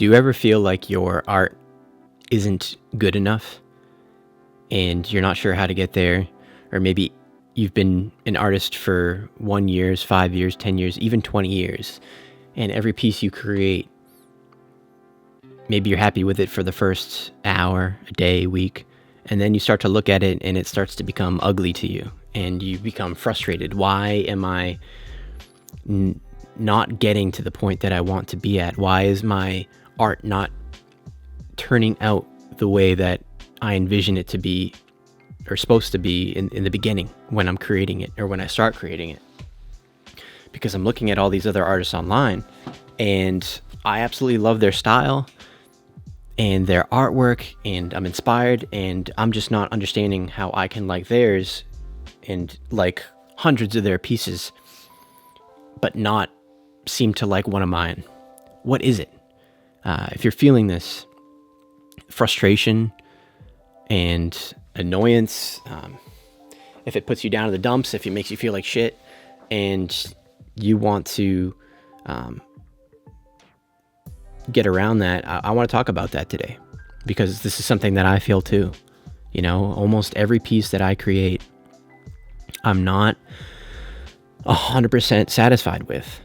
Do you ever feel like your art isn't good enough and you're not sure how to get there? Or maybe you've been an artist for 1 year, 5 years, 10 years, even 20 years, and every piece you create, maybe you're happy with it for the first hour, a day, week, and then you start to look at it and it starts to become ugly to you and you become frustrated. Why am I not getting to the point that I want to be at? Why is my art not turning out the way that I envision it to be or supposed to be in the beginning when I'm creating it or when I start creating it? Because I'm looking at all these other artists online and I absolutely love their style and their artwork and I'm inspired, and I'm just not understanding how I can like theirs and like hundreds of their pieces but not seem to like one of mine. What is it? If you're feeling this frustration and annoyance, if it puts you down to the dumps, if it makes you feel like shit, and you want to get around that, I want to talk about that today, because this is something that I feel too. You know, almost every piece that I create, I'm not 100% satisfied with.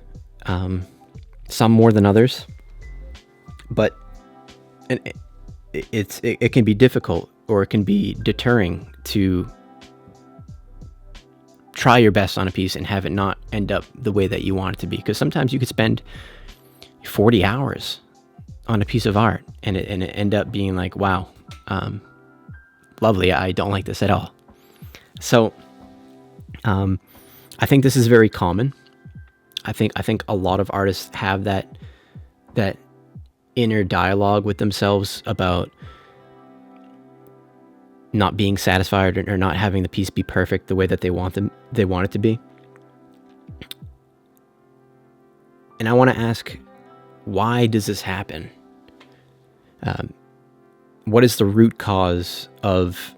Some more than others, but it can be difficult, or it can be deterring to try your best on a piece and have it not end up the way that you want it to be. Because sometimes you could spend 40 hours on a piece of art and it end up being like, wow, lovely, I don't like this at all. So I think this is very common. I think a lot of artists have that inner dialogue with themselves about not being satisfied or not having the piece be perfect the way that they want it to be. And I want to ask, why does this happen? What is the root cause of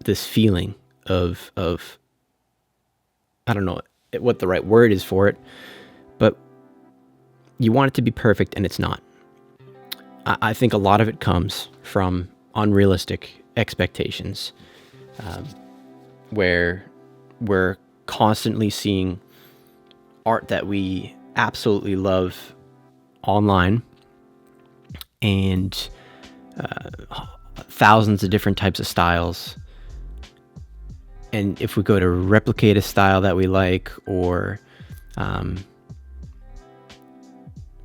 this feeling of I don't know what the right word is for it, but you want it to be perfect and it's not. I think a lot of it comes from unrealistic expectations, where we're constantly seeing art that we absolutely love online and thousands of different types of styles. And if we go to replicate a style that we like, or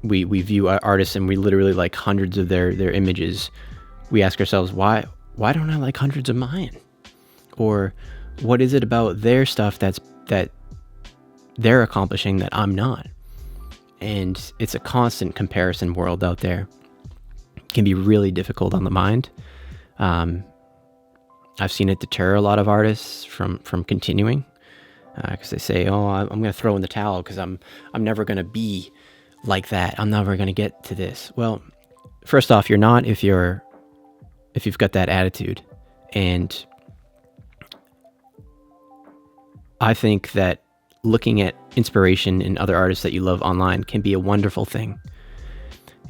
we view artists and we literally like hundreds of their images, we ask ourselves, why don't I like hundreds of mine? Or what is it about their stuff that they're accomplishing that I'm not? And it's a constant comparison world out there. It can be really difficult on the mind. I've seen it deter a lot of artists from continuing, because they say, "Oh, I'm going to throw in the towel because I'm never going to be like that. I'm never going to get to this." Well, first off, you're not if you've got that attitude. And I think that looking at inspiration in other artists that you love online can be a wonderful thing,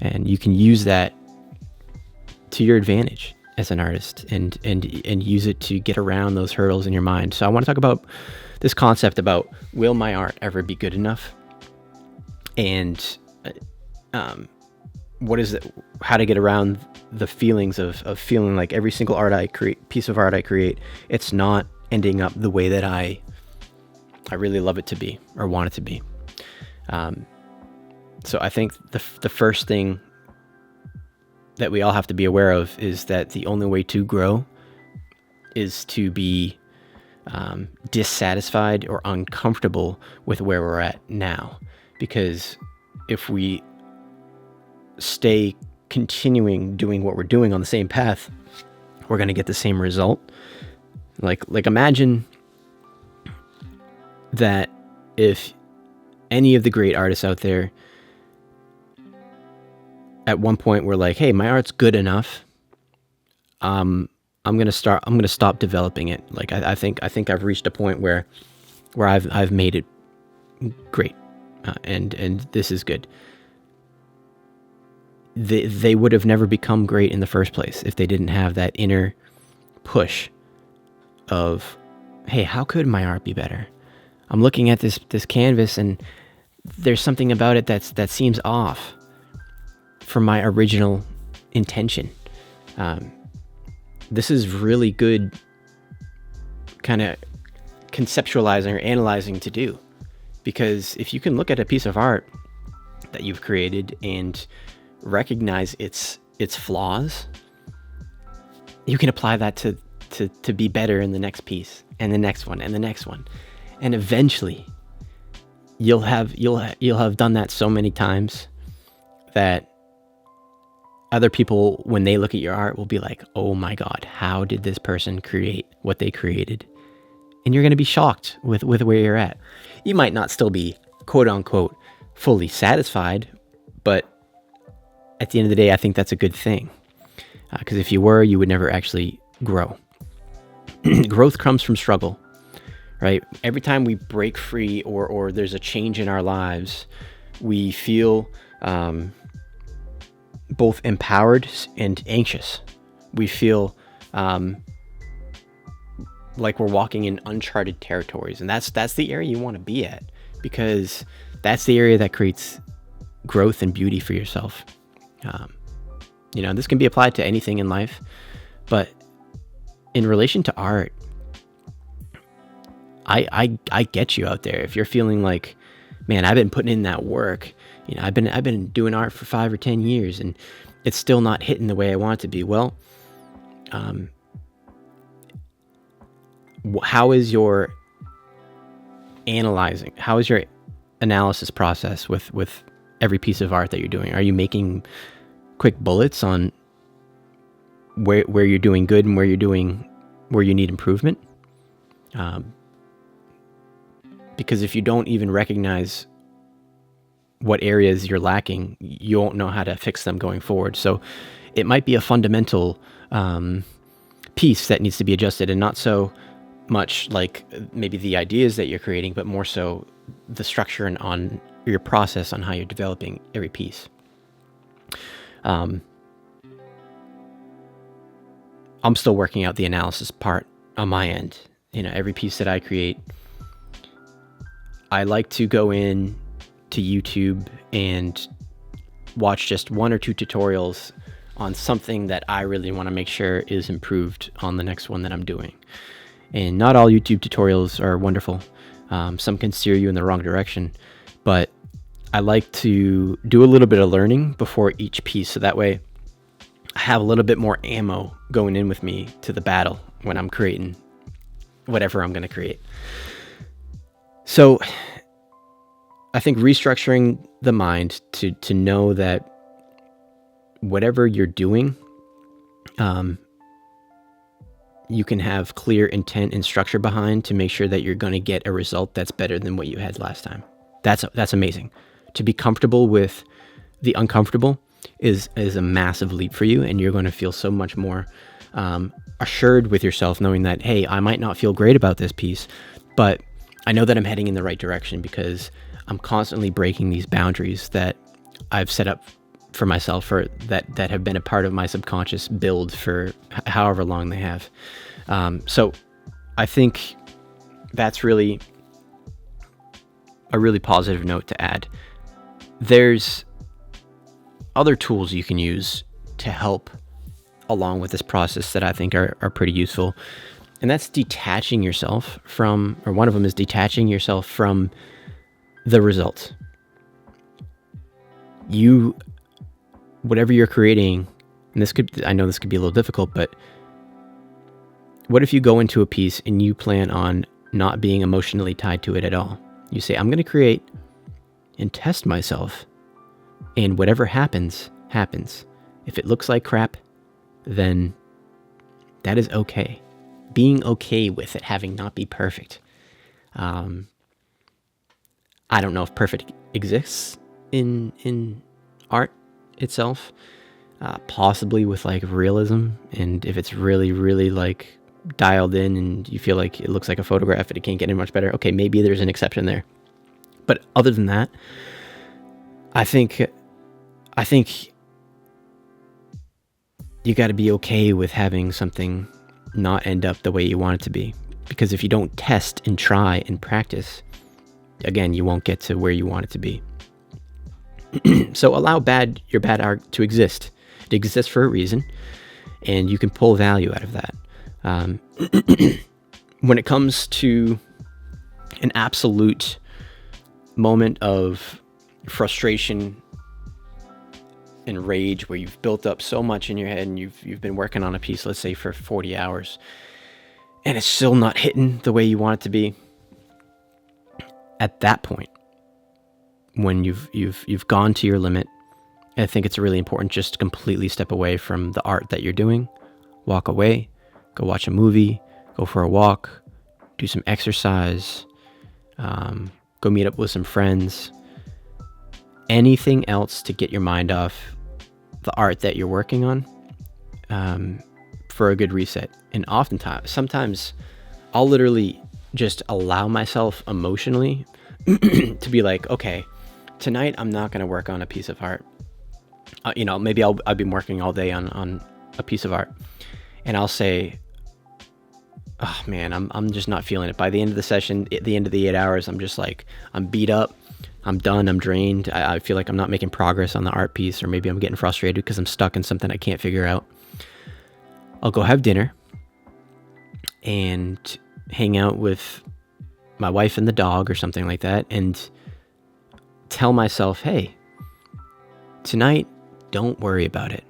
and you can use that to your advantage as an artist and use it to get around those hurdles in your mind. So I want to talk about this concept about, will my art ever be good enough? And what is it, how to get around the feelings of feeling like every single piece of art I create, it's not ending up the way that I really love it to be or want it to be. So I think the first thing that we all have to be aware of is that the only way to grow is to be dissatisfied or uncomfortable with where we're at now. Because if we stay continuing doing what we're doing on the same path, we're going to get the same result. Like imagine that if any of the great artists out there at one point were like, hey, my art's good enough, I'm going to stop developing it. Like I think I've reached a point where I've made it great, and this is good. they would have never become great in the first place if they didn't have that inner push of, hey, how could my art be better? I'm looking at this canvas and there's something about it that seems off from my original intention. This is really good kind of conceptualizing or analyzing to do, because if you can look at a piece of art that you've created and recognize its flaws, you can apply that to be better in the next piece and the next one and the next one, and eventually you'll have done that so many times that other people, when they look at your art, will be like, oh my God, how did this person create what they created? And you're going to be shocked with where you're at. You might not still be quote unquote fully satisfied, but at the end of the day, I think that's a good thing. Because if you were, you would never actually grow. Growth comes from struggle, right? Every time we break free or there's a change in our lives, we feel both empowered and anxious. We feel like we're walking in uncharted territories, and that's the area you want to be at, because that's the area that creates growth and beauty for yourself. This can be applied to anything in life, but in relation to art, I get you out there. If you're feeling like, man, I've been putting in that work, I've been doing art for 5 or 10 years and it's still not hitting the way I want it to be. Well, how is your analyzing? How is your analysis process with every piece of art that you're doing? Are you making quick bullets on where you're doing good and where you need improvement? Because if you don't even recognize what areas you're lacking, you won't know how to fix them going forward. So it might be a fundamental piece that needs to be adjusted, and not so much like maybe the ideas that you're creating, but more so the structure and on your process on how you're developing every piece. I'm still working out the analysis part on my end. Every piece that I create, I like to go in to YouTube and watch just 1 or 2 tutorials on something that I really want to make sure is improved on the next one that I'm doing. And not all YouTube tutorials are wonderful. Some can steer you in the wrong direction, but I like to do a little bit of learning before each piece, so that way I have a little bit more ammo going in with me to the battle when I'm creating whatever I'm going to create. So I think restructuring the mind to know that whatever you're doing, you can have clear intent and structure behind to make sure that you're going to get a result that's better than what you had last time. That's amazing. To be comfortable with the uncomfortable is a massive leap for you, and you're going to feel so much more assured with yourself, knowing that, hey, I might not feel great about this piece, but I know that I'm heading in the right direction because I'm constantly breaking these boundaries that I've set up for myself, or that have been a part of my subconscious build for however long they have. So I think that's really a really positive note to add. There's other tools you can use to help along with this process that I think are pretty useful. And that's detaching yourself from, or one of them is detaching yourself from the results. Whatever you're creating, and I know this could be a little difficult, but what if you go into a piece and you plan on not being emotionally tied to it at all? You say, I'm going to create and test myself, and whatever happens, happens. If it looks like crap, then that is okay. Being okay with it having not be perfect. I don't know if perfect exists in art itself, possibly with like realism, and if it's really, really like dialed in and you feel like it looks like a photograph and it can't get any much better, okay, maybe there's an exception there. But other than that, I think the you got to be okay with having something not end up the way you want it to be. Because if you don't test and try and practice, again, you won't get to where you want it to be. So allow your bad art to exist. It exists for a reason, and you can pull value out of that. When it comes to an absolute moment of frustration and rage where you've built up so much in your head and you've been working on a piece, let's say for 40 hours, and it's still not hitting the way you want it to be, at that point, when you've gone to your limit, I think it's really important just to completely step away from the art that you're doing. Walk away, go watch a movie, go for a walk, do some exercise, go meet up with some friends. Anything else to get your mind off the art that you're working on, for a good reset. And sometimes I'll literally just allow myself emotionally to be like, okay, tonight I'm not going to work on a piece of art. Maybe I've been working all day on a piece of art, and I'll say, oh man, I'm just not feeling it. By the end of the session, at the end of the 8 hours, I'm just like, I'm beat up, I'm done, I'm drained. I feel like I'm not making progress on the art piece, or maybe I'm getting frustrated because I'm stuck in something I can't figure out. I'll go have dinner and hang out with my wife and the dog or something like that, and tell myself, hey, tonight, don't worry about it.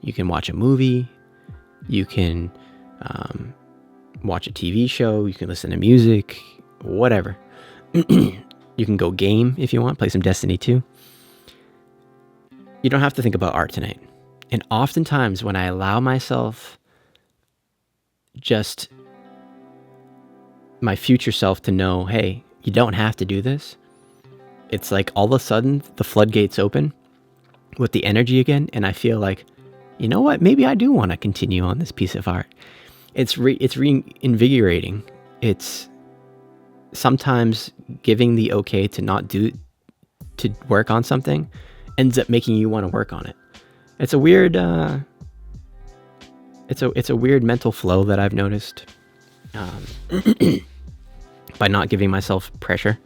You can watch a movie, you can watch a TV show, you can listen to music, whatever. You can go game if you want, play some Destiny 2. You don't have to think about art tonight. And oftentimes when I allow myself, just my future self, to know, hey, you don't have to do this, it's like all of a sudden the floodgates open with the energy again, and I feel like, you know what, maybe I do want to continue on this piece of art. It's reinvigorating. It's sometimes giving the okay to work on something ends up making you want to work on it. It's a weird it's a weird mental flow that I've noticed, by not giving myself pressure.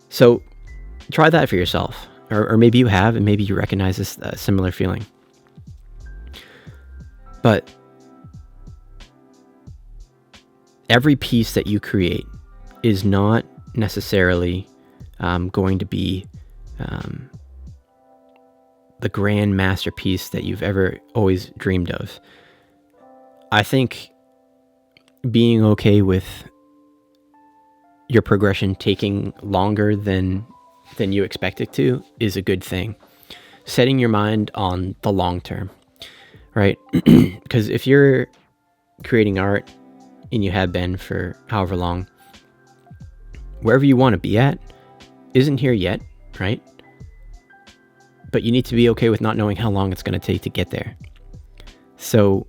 So try that for yourself, or maybe you have, and maybe you recognize this similar feeling. But every piece that you create is not necessarily going to be the grand masterpiece that you've ever always dreamed of. I think being okay with your progression taking longer than you expect it to is a good thing. Setting your mind on the long term, right? Because if you're creating art, and you have been for however long, wherever you want to be at isn't here yet, right? But you need to be okay with not knowing how long it's going to take to get there. So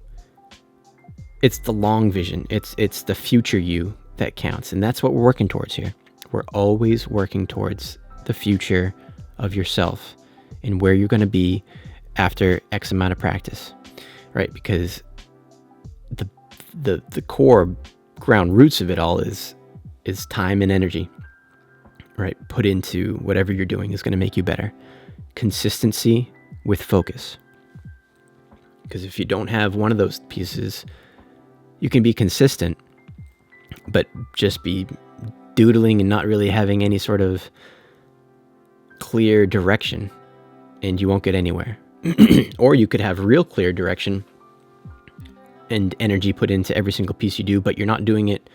it's the long vision. It's the future you that counts. And that's what we're working towards here. We're always working towards the future of yourself and where you're going to be after X amount of practice, right? Because the core ground roots of it all is time and energy, right? Put into whatever you're doing is going to make you better. Consistency with focus. Because if you don't have one of those pieces, you can be consistent, but just be doodling and not really having any sort of clear direction, and you won't get anywhere. Or you could have real clear direction and energy put into every single piece you do, but you're not doing it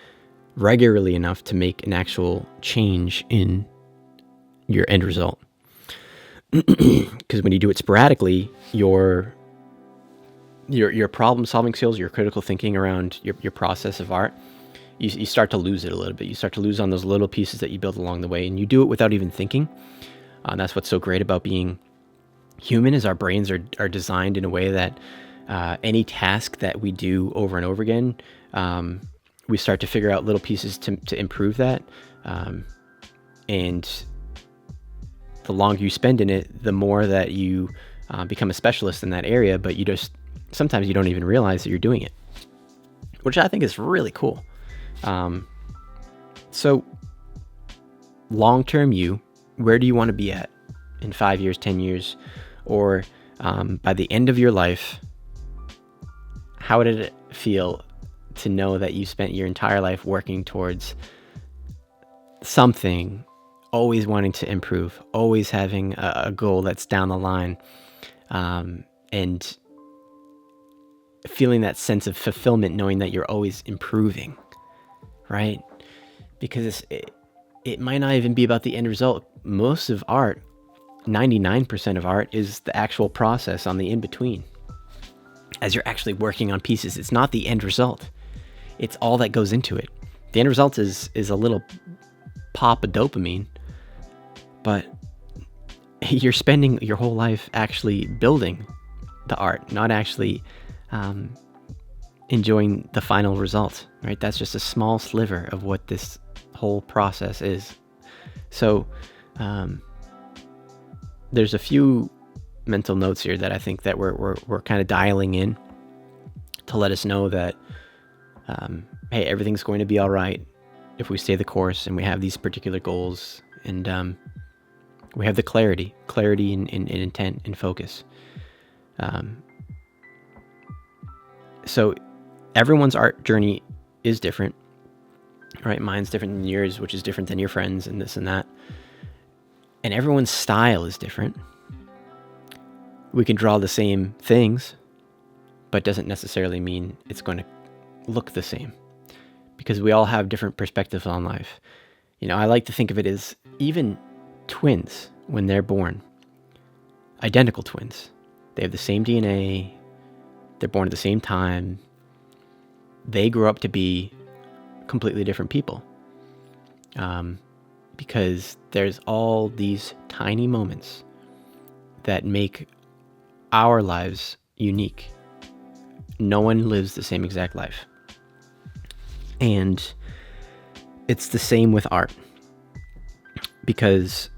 regularly enough to make an actual change in your end result. Because when you do it sporadically, your problem solving skills, your critical thinking around your process of art, you start to lose it a little bit. You start to lose on those little pieces that you build along the way, and you do it without even thinking. That's what's so great about being human, is our brains are designed in a way that any task that we do over and over again, we start to figure out little pieces to improve that. And the longer you spend in it, the more that you become a specialist in that area, but sometimes you don't even realize that you're doing it, which I think is really cool. So long-term where do you want to be at in 5 years, 10 years, or by the end of your life? How did it feel to know that you spent your entire life working towards something, always wanting to improve, always having a goal that's down the line, and feeling that sense of fulfillment, knowing that you're always improving, right? Because it might not even be about the end result. Most of art, 99% of art, is the actual process on the in-between. As you're actually working on pieces, it's not the end result. It's all that goes into it. The end result is a little pop of dopamine, but you're spending your whole life actually building the art, not actually enjoying the final result, right? That's just a small sliver of what this whole process is. So there's a few mental notes here that I think that we're kind of dialing in to let us know that hey, everything's going to be all right if we stay the course and we have these particular goals, and we have the clarity in intent and focus. So everyone's art journey is different, right? Mine's different than yours, which is different than your friends, and this and that. And everyone's style is different. We can draw the same things, but doesn't necessarily mean it's going to look the same, because we all have different perspectives on life. I like to think of it as even twins, when they're born, identical twins. They have the same DNA. They're born at the same time. They grow up to be completely different people. Because there's all these tiny moments that make our lives unique. No one lives the same exact life. And it's the same with art. Because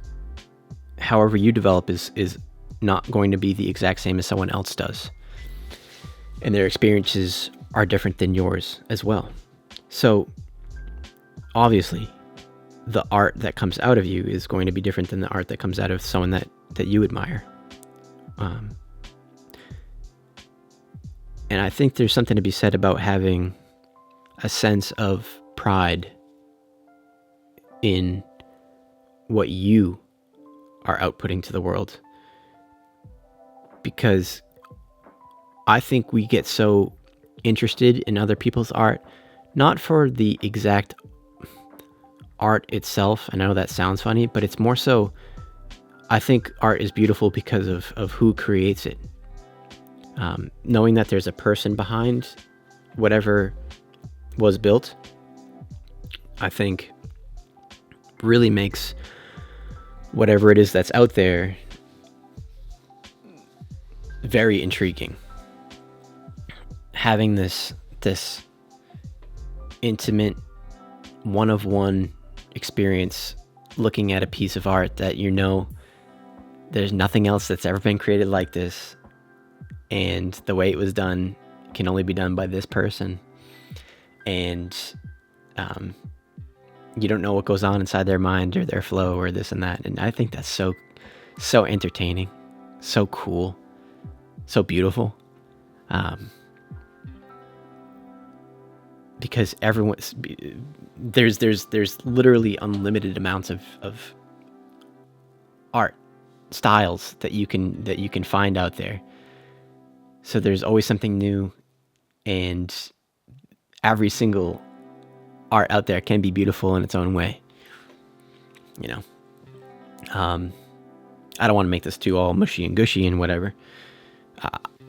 however you develop is not going to be the exact same as someone else does. And their experiences are different than yours as well. So obviously, the art that comes out of you is going to be different than the art that comes out of someone that you admire. And I think there's something to be said about having a sense of pride in what you are outputting to the world. Because I think we get so interested in other people's art, not for the exact art itself. I know that sounds funny, but it's more so, I think art is beautiful because of who creates it. Knowing that there's a person behind whatever was built, I think really makes whatever it is that's out there very intriguing. Having this intimate one-of-one experience looking at a piece of art that there's nothing else that's ever been created like this, and the way it was done can only be done by this person, and you don't know what goes on inside their mind or their flow or this and that. And I think that's so entertaining, so cool, so beautiful, because there's literally unlimited amounts of art styles that you can find out there. So there's always something new, and every single art out there can be beautiful in its own way. I don't want to make this too all mushy and gushy and whatever.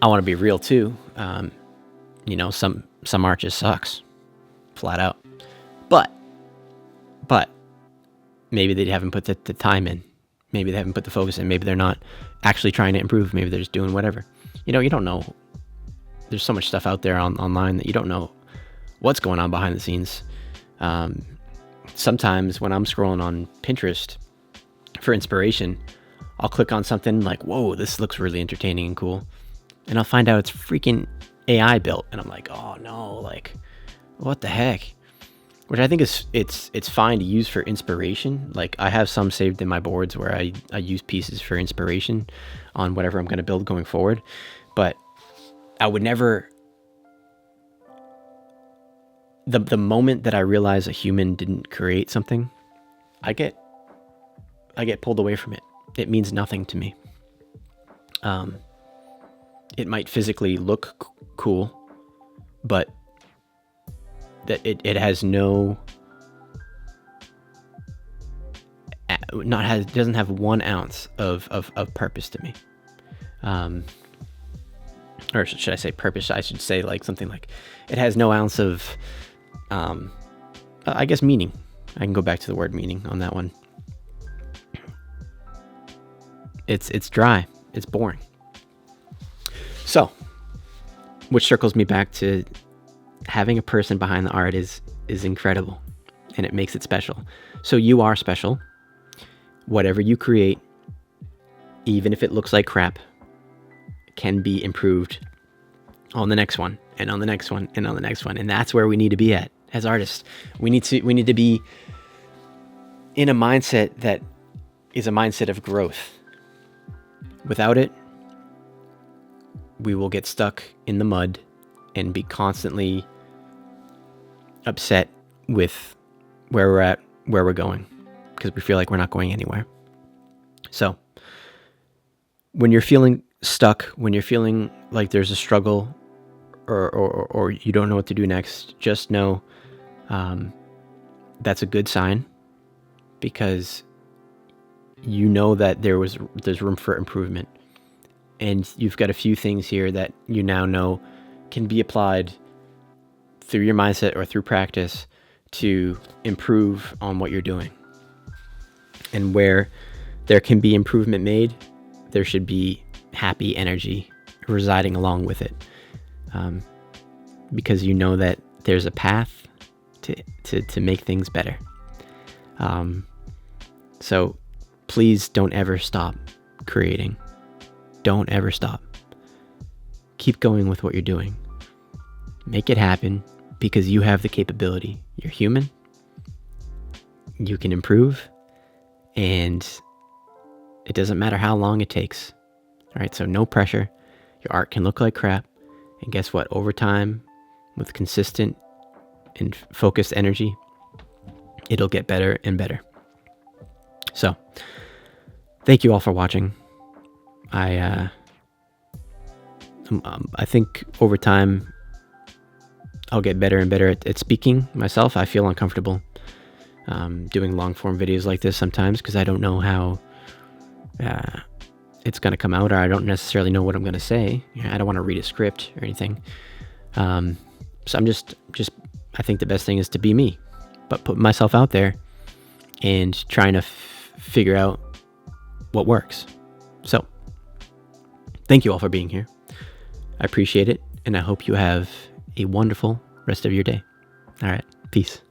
I want to be real too. Some art just sucks, flat out. But maybe they haven't put the time in. Maybe they haven't put the focus in. Maybe they're not actually trying to improve. Maybe they're just doing whatever. You don't know. There's so much stuff out there online that you don't know what's going on behind the scenes. Sometimes when I'm scrolling on Pinterest for inspiration, I'll click on something like, whoa, this looks really entertaining and cool. And I'll find out it's freaking AI built. And I'm like, oh no, like, what the heck? Which I think is it's fine to use for inspiration. Like, I have some saved in my boards where I use pieces for inspiration on whatever I'm going to build going forward. But I would never... The moment that I realize a human didn't create something, I get pulled away from it. It means nothing to me. It might physically look cool, but that it has no... doesn't have 1 ounce of purpose to me. Or should I say purpose? I should say like something like, it has no ounce of, I guess, meaning. I can go back to the word meaning on that one. It's dry. It's boring. So, which circles me back to having a person behind the art is incredible, and it makes it special. So you are special. Whatever you create, even if it looks like crap, can be improved on the next one, and on the next one, and on the next one. And that's where we need to be at as artists. We need to be in a mindset that is a mindset of growth. Without it, we will get stuck in the mud and be constantly upset with where we're at, where we're going, because we feel like we're not going anywhere. So when you're feeling stuck, when you're feeling like there's a struggle, or you don't know what to do next, just know that's a good sign, because you know that there's room for improvement, and you've got a few things here that you now know can be applied through your mindset or through practice to improve on what you're doing. And where there can be improvement made, there should be happy energy residing along with it, because you know that there's a path to make things better. So please don't ever stop creating. Don't ever stop. Keep going with what you're doing. Make it happen, because you have the capability. You're human. You can improve, and it doesn't matter how long it takes. All right, so no pressure. Your art can look like crap, and guess what? Over time, with consistent and focused energy, it'll get better and better. So, thank you all for watching. I think over time, I'll get better and better at speaking myself. I feel uncomfortable doing long form videos like this sometimes, because I don't know how it's going to come out, or I don't necessarily know what I'm going to say. I don't want to read a script or anything. So I'm just I think the best thing is to be me, but put myself out there and trying to figure out what works. So thank you all for being here. I appreciate it, and I hope you have a wonderful rest of your day. All right, peace.